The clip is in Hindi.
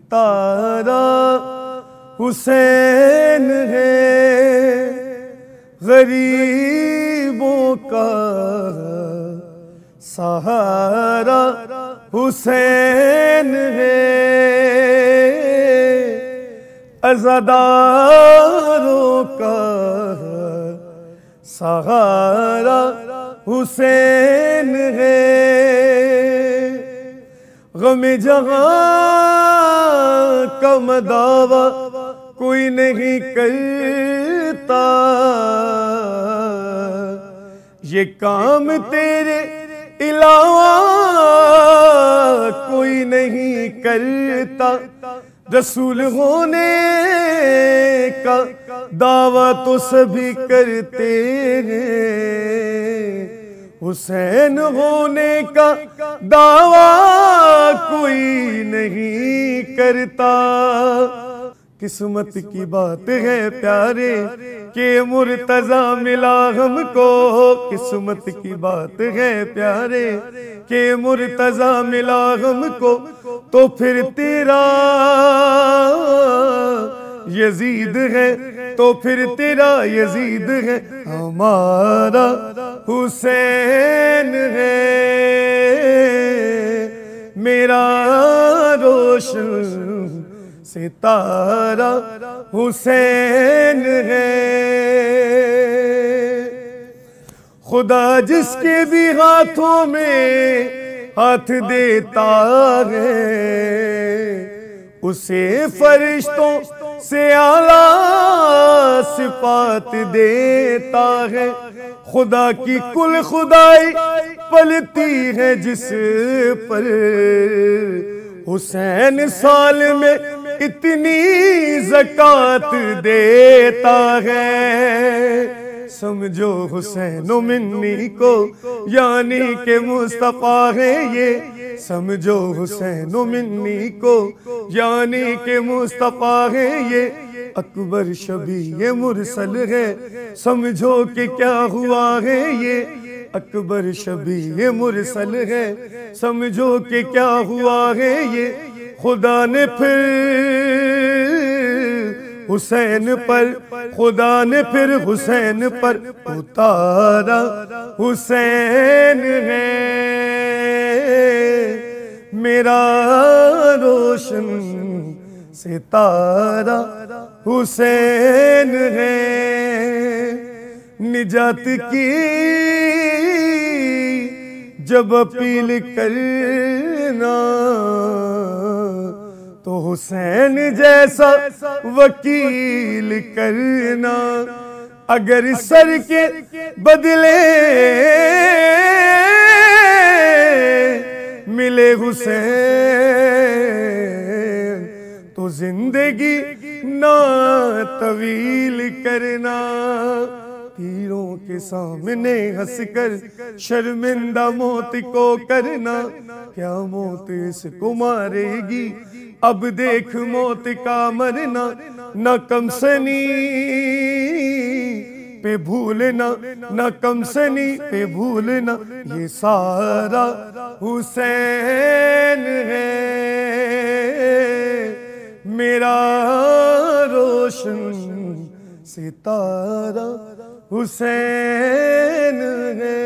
सितारा हुसैन है, गरीबों का सहारा हुसैन है, अज़ादारों का सहारा हुसैन है। गम जहां का मदावा कोई नहीं करता, ये काम तेरे अलावा कोई नहीं करता। रसूल होने का दावा तो सभी करते हैं, हुसैन होने का दावा कोई नहीं करता। किस्मत की बात है प्यारे के मुर्तजा मिला हमको, किस्मत की बात है प्यारे के मुर्तजा मिला हमको। तो फिर तेरा यजीद है, तो फिर तेरा यजीद है, हमारा हुसैन है। मेरा रोशन सितारा हुसैन है। खुदा जिसके भी हाथों में हाथ देता है, उसे फरिश्तों से आला सिफात देता है। खुदा की कुल खुदाई पलती है जिस पर, हुसैन साल में इतनी ज़कात देता है। समझो हुसैन मिन्नी को यानी के मुस्तफ़ा है ये, समझो हुसैन मिन्नी को यानी के मुस्तफ़ा है ये। अकबर शबी ये मुरसल है, समझो कि क्या हुआ है ये। अकबर शबी ये मुरसल है, समझो कि क्या हुआ है ये। खुदा ने फिर हुसैन पर, खुदा ने फिर हुसैन पर उतारा हुसैन है। मेरा रोशन सितारा हुसैन है। निजात की जब अपील करना, तो हुसैन जैसा वकील करना। अगर सर के बदले मिले हुसैन, तो जिंदगी ना तवील करना। तीरों के सामने हंसकर शर्मिंदा मौत को करना, क्या मौत इसको मारेगी अब देख मौत का मरना। न कमसनी पे भूलना, न कमसनी पे भूलना, ये सारा हुसैन है। मेरा रोशन सितारा हुसैन है।